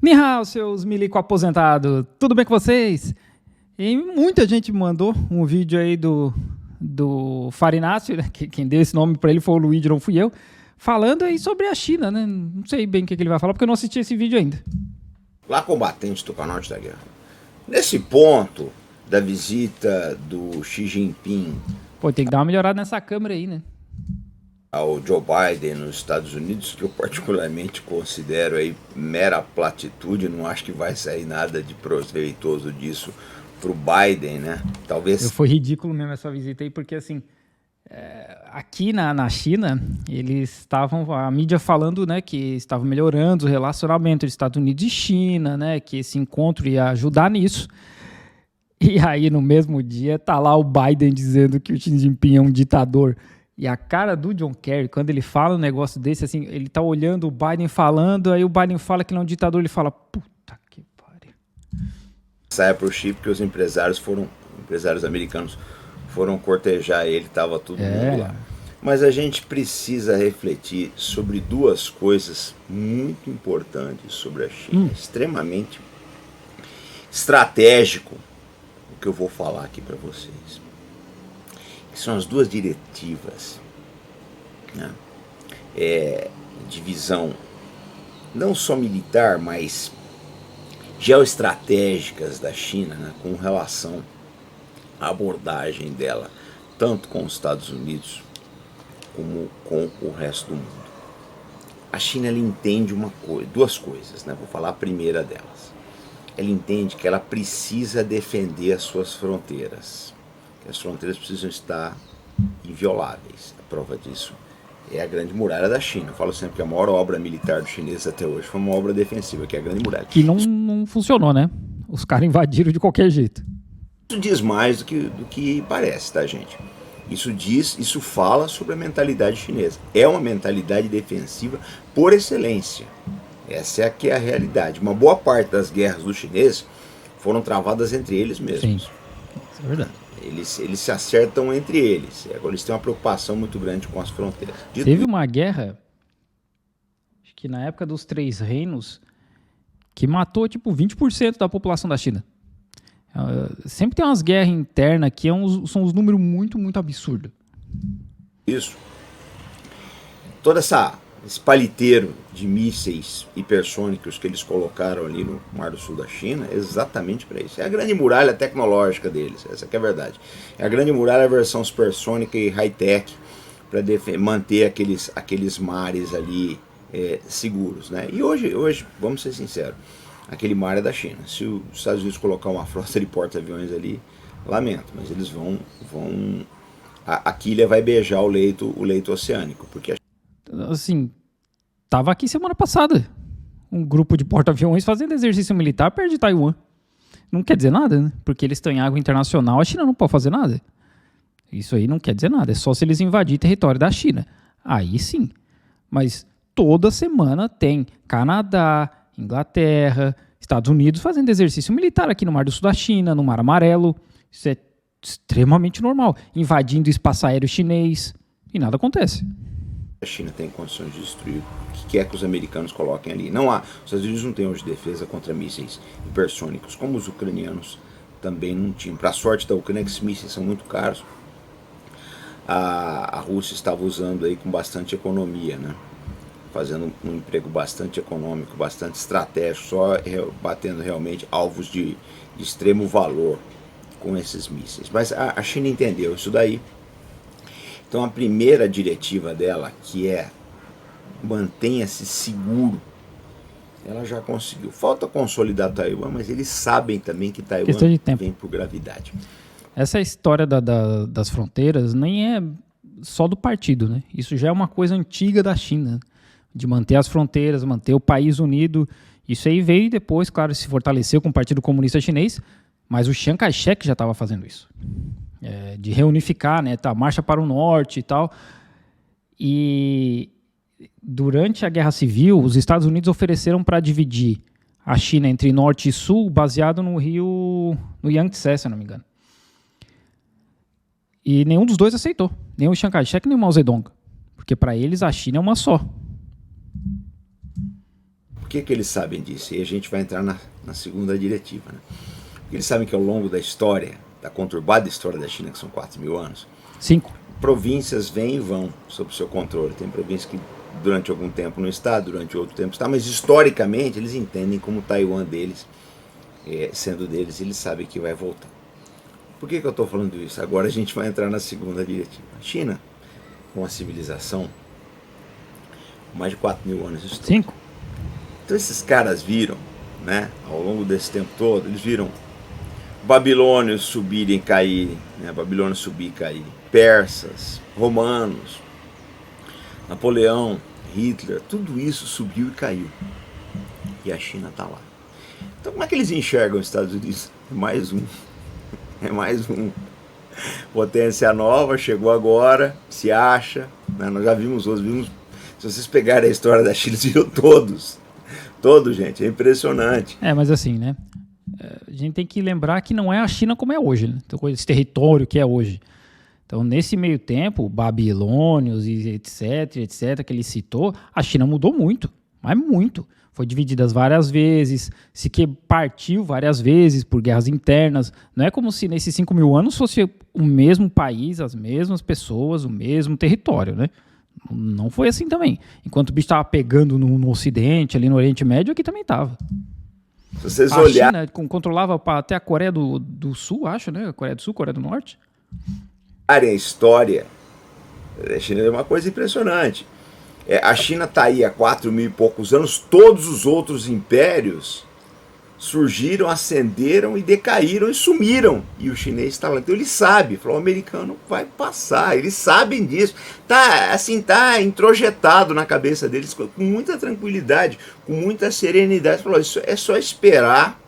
Ni hao, seus milico aposentados, tudo bem com vocês? E muita gente mandou um vídeo aí do Farinácio, né? Quem deu esse nome para ele foi o Luigi, não fui eu, falando aí sobre a China, né? Não sei bem o que ele vai falar, porque eu não assisti esse vídeo ainda. Lá combatentes do Norte da Guerra. Nesse ponto da visita do Xi Jinping Pô, tem que dar uma melhorada nessa câmera aí, né? ao Joe Biden nos Estados Unidos, que eu particularmente considero aí mera platitude, não acho que vai sair nada de proveitoso disso pro Biden, né? Talvez... Foi ridículo mesmo essa visita aí, porque assim, aqui na China, eles estavam, a mídia falando, né, que estavam melhorando o relacionamento entre Estados Unidos e China, né, que esse encontro ia ajudar nisso. E aí, no mesmo dia, tá lá o Biden dizendo que o Xi Jinping é um ditador. E a cara do John Kerry, quando ele fala um negócio desse, assim, ele tá olhando o Biden falando, aí o Biden fala que ele é um ditador, ele fala, puta que pariu. Saia pro Xi, porque os empresários americanos foram cortejar ele, tava todo mundo lá. Mas a gente precisa refletir sobre duas coisas muito importantes sobre a China, extremamente estratégico, o que eu vou falar aqui para vocês. Que são as duas diretivas, né? De visão não só militar, mas geoestratégicas da China, né, com relação à abordagem dela, tanto com os Estados Unidos como com o resto do mundo. A China, ela entende duas coisas, né? Vou falar a primeira delas. Ela entende que ela precisa defender as suas fronteiras. As fronteiras precisam estar invioláveis. A prova disso é a Grande Muralha da China. Eu falo sempre que a maior obra militar dos chineses até hoje foi uma obra defensiva, que é a Grande Muralha. Que não funcionou, né? Os caras invadiram de qualquer jeito. Isso diz mais do que parece, tá, gente? Isso fala sobre a mentalidade chinesa. É uma mentalidade defensiva por excelência. Essa é a realidade. Uma boa parte das guerras dos chineses foram travadas entre eles mesmos. Sim, isso é verdade. Eles se acertam entre eles. Agora eles têm uma preocupação muito grande com as fronteiras. Teve uma guerra, acho que na época dos Três Reinos, que matou tipo 20% da população da China. Sempre tem umas guerras internas que são uns números muito, muito absurdos. Isso. Todo esse paliteiro de mísseis hipersônicos que eles colocaram ali no Mar do Sul da China é exatamente para isso. É a grande muralha tecnológica deles, essa que é a verdade. É a grande muralha versão supersônica e high-tech para manter aqueles mares ali seguros, né? E hoje, vamos ser sinceros, aquele mar é da China. Se os Estados Unidos colocar uma frota de porta-aviões ali, lamento, mas eles vão a quilha vai beijar o leito oceânico, porque assim, tava aqui semana passada um grupo de porta-aviões fazendo exercício militar perto de Taiwan. Não quer dizer nada, né? Porque eles estão em água internacional, a China não pode fazer nada. Isso aí não quer dizer nada, é só se eles invadirem território da China. Aí sim. Mas toda semana tem Canadá, Inglaterra, Estados Unidos fazendo exercício militar aqui no Mar do Sul da China, no Mar Amarelo. Isso é extremamente normal. Invadindo o espaço aéreo chinês e nada acontece. A China tem condições de destruir o que quer que os americanos coloquem ali. Não há. Os Estados Unidos não têm hoje defesa contra mísseis hipersônicos, como os ucranianos também não tinham. Para a sorte da Ucrânia, esses mísseis são muito caros. A Rússia estava usando aí com bastante economia, né? Fazendo um emprego bastante econômico, bastante estratégico, só batendo realmente alvos de extremo valor com esses mísseis. Mas a China entendeu isso daí. Então a primeira diretiva dela, que é mantenha-se seguro, ela já conseguiu. Falta consolidar Taiwan, mas eles sabem também que Taiwan vem por gravidade. Essa história das fronteiras nem é só do partido, né? Isso já é uma coisa antiga da China, de manter as fronteiras, manter o país unido. Isso aí veio depois, claro, se fortaleceu com o Partido Comunista Chinês, mas o Chiang Kai-shek já estava fazendo isso. De reunificar, né, a marcha para o norte e tal. E durante a Guerra Civil, os Estados Unidos ofereceram para dividir a China entre norte e sul, baseado no Yangtze, se eu não me engano. E nenhum dos dois aceitou, nem o Chiang Kai-shek nem o Mao Zedong, porque para eles a China é uma só. que eles sabem disso? E a gente vai entrar na segunda diretiva, né? Porque eles sabem que ao longo da história, da conturbada história da China, que são 4.000 anos, 5. províncias vêm e vão sob seu controle. Tem províncias que durante algum tempo não está, durante outro tempo está, mas historicamente eles entendem como Taiwan deles, sendo deles, eles sabem que vai voltar. Por que eu estou falando isso? Agora a gente vai entrar na segunda diretiva. A China, com uma civilização com mais de 4.000 anos de história. 5. Então esses caras viram, né, ao longo desse tempo todo, eles viram babilônios subirem e caírem, né, Babilônia subir e cair, persas, romanos, Napoleão, Hitler, tudo isso subiu e caiu. E a China está lá. Então como é que eles enxergam os Estados Unidos? É mais um. É mais um. Potência nova, chegou agora, se acha. Né? Nós já vimos outros, se vocês pegarem a história da China, vocês viram todos. Todos, gente, é impressionante. Mas assim, né? A gente tem que lembrar que não é a China como é hoje, né? Então, esse território que é hoje. Então, nesse meio tempo, babilônios e etc, que ele citou, a China mudou muito, mas muito. Foi dividida várias vezes, se que partiu várias vezes por guerras internas. Não é como se nesses 5.000 anos fosse o mesmo país, as mesmas pessoas, o mesmo território, né? Não foi assim também. Enquanto o bicho estava pegando no Ocidente, ali no Oriente Médio, aqui também estava. Se vocês a olharem... China controlava até a Coreia do Sul, acho, né? A Coreia do Sul, Coreia do Norte. A história da China é uma coisa impressionante. A China está aí há 4.000 e poucos anos, todos os outros impérios surgiram, ascenderam e decaíram e sumiram. E o chinês está lá. Então ele sabe, falou, o americano vai passar, eles sabem disso. Tá introjetado na cabeça deles com muita tranquilidade, com muita serenidade. Falou, isso é só esperar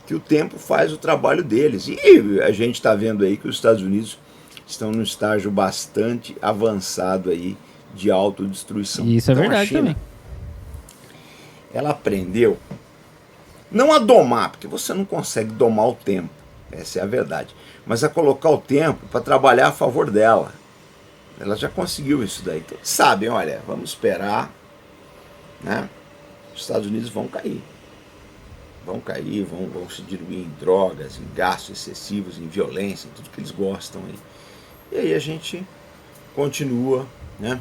que o tempo faz o trabalho deles. E a gente está vendo aí que os Estados Unidos estão num estágio bastante avançado aí de autodestruição. Isso é então, verdade a China, também. Ela aprendeu não a domar, porque você não consegue domar o tempo, essa é a verdade, mas a colocar o tempo para trabalhar a favor dela. Ela já conseguiu isso daí. Então, sabem, olha, vamos esperar, né? Os Estados Unidos vão cair. Vão cair, vão se diluir em drogas, em gastos excessivos, em violência, em tudo que eles gostam aí. E aí a gente continua, né,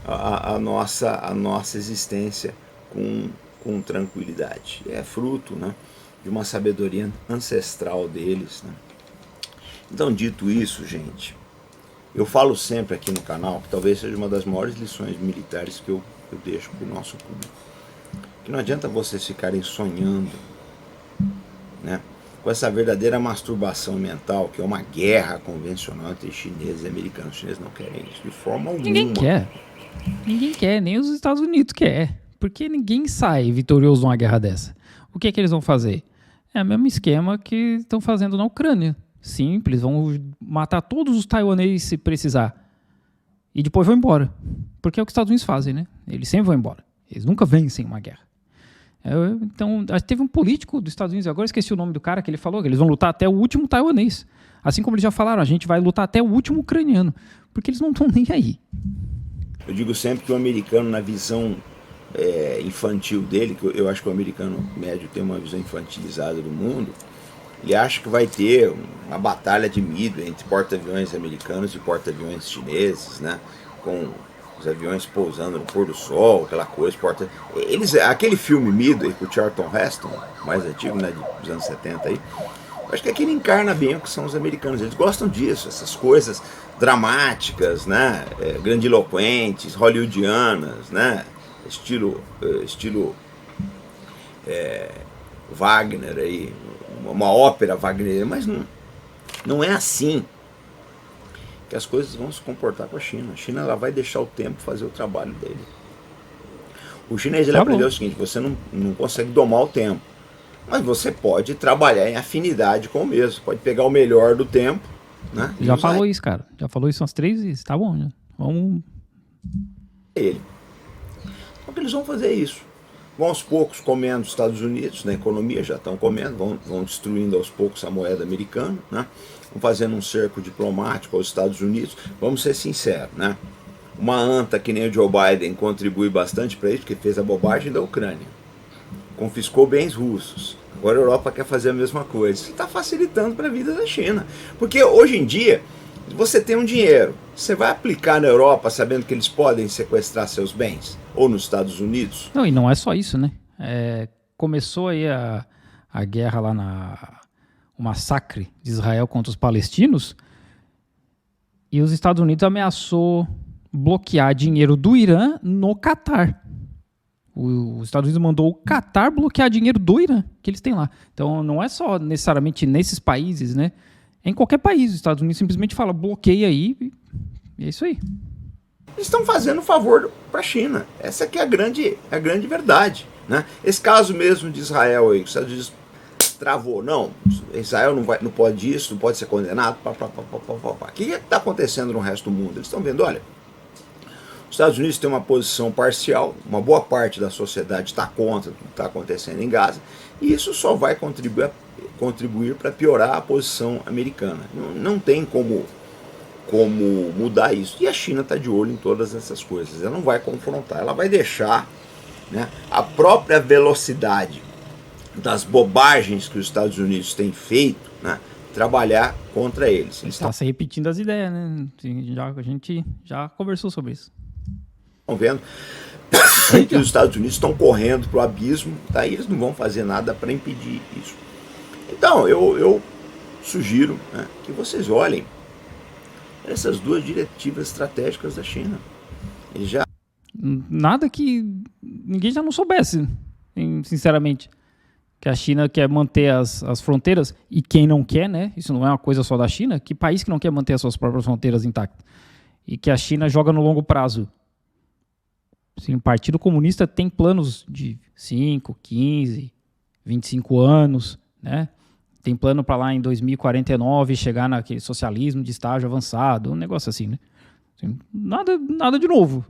a nossa existência com tranquilidade. É fruto, né, de uma sabedoria ancestral deles, né. Então, dito isso, gente, eu falo sempre aqui no canal, que talvez seja uma das maiores lições militares que eu deixo para o nosso público, que não adianta vocês ficarem sonhando, né, com essa verdadeira masturbação mental, que é uma guerra convencional entre chineses e americanos. Os chineses não querem isso de forma alguma. Ninguém quer, nem os Estados Unidos quer. Porque ninguém sai vitorioso numa guerra dessa. O que é que eles vão fazer? É o mesmo esquema que estão fazendo na Ucrânia. Simples, vão matar todos os taiwaneses se precisar. E depois vão embora. Porque é o que os Estados Unidos fazem, né? Eles sempre vão embora. Eles nunca vencem uma guerra. Então, teve um político dos Estados Unidos, agora esqueci o nome do cara, que ele falou que eles vão lutar até o último taiwanês. Assim como eles já falaram, a gente vai lutar até o último ucraniano. Porque eles não estão nem aí. Eu digo sempre que o americano, na visão infantil dele, que eu acho que o americano médio tem uma visão infantilizada do mundo, ele acha que vai ter uma batalha de Midway entre porta-aviões americanos e porta-aviões chineses, né? Com os aviões pousando no pôr do sol, aquela coisa, aquele filme Midway com o Charlton Heston, mais antigo, né, dos anos 70 aí, acho que aquele encarna bem o que são os americanos. Eles gostam disso, essas coisas dramáticas, né, grandiloquentes, hollywoodianas, né, estilo Wagner aí, uma ópera wagneriana, mas não é assim que as coisas vão se comportar com a China. A China, ela vai deixar o tempo fazer o trabalho dele. O chinês, ele aprendeu o seguinte: você não consegue domar o tempo, mas você pode trabalhar em afinidade com o mesmo. Você pode pegar o melhor do tempo, né? Já falou isso, cara. Já falou isso umas 3 vezes. Tá bom, né? Vamos... Então, eles vão fazer isso. Vão aos poucos comendo os Estados Unidos, na economia já estão comendo, vão destruindo aos poucos a moeda americana, né? Vão fazendo um cerco diplomático aos Estados Unidos. Vamos ser sinceros, né? Uma anta que nem o Joe Biden contribui bastante para isso, porque fez a bobagem da Ucrânia. confiscou bens russos. Agora a Europa quer fazer a mesma coisa. Isso está facilitando para a vida da China. Porque hoje em dia, você tem um dinheiro, você vai aplicar na Europa sabendo que eles podem sequestrar seus bens? Ou nos Estados Unidos? Não, e não é só isso, né? Começou aí a guerra lá o massacre de Israel contra os palestinos, e os Estados Unidos ameaçou bloquear dinheiro do Irã no Catar. Os Estados Unidos mandou o Catar bloquear dinheiro do Irã, que eles têm lá. Então não é só necessariamente nesses países, né? É em qualquer país. Os Estados Unidos simplesmente fala, bloqueia aí, e é isso aí. Eles estão fazendo um favor para a China. Essa que é a grande verdade. Né? Esse caso mesmo de Israel aí, os Estados Unidos travou. Não, Israel não pode isso, não pode ser condenado. O que está acontecendo no resto do mundo? Eles estão vendo, olha, os Estados Unidos têm uma posição parcial, uma boa parte da sociedade está contra o que está acontecendo em Gaza, e isso só vai contribuir para piorar a posição americana. Não tem como mudar isso. E a China está de olho em todas essas coisas. Ela não vai confrontar, ela vai deixar, né, a própria velocidade das bobagens que os Estados Unidos têm feito, né, trabalhar contra eles. Está se repetindo as ideias, né? A gente já conversou sobre isso. Estão vendo que os Estados Unidos estão correndo para o abismo, tá? E eles não vão fazer nada para impedir isso. Então, eu sugiro, né, que vocês olhem essas duas diretivas estratégicas da China. Eles já... Nada que ninguém já não soubesse, sinceramente. Que a China quer manter as fronteiras, e quem não quer, né? Isso não é uma coisa só da China. Que país que não quer manter as suas próprias fronteiras intactas? E que a China joga no longo prazo. Sim, o Partido Comunista tem planos de 5, 15, 25 anos, né? Tem plano para lá em 2049 chegar naquele socialismo de estágio avançado, um negócio assim, né? Assim, nada de novo.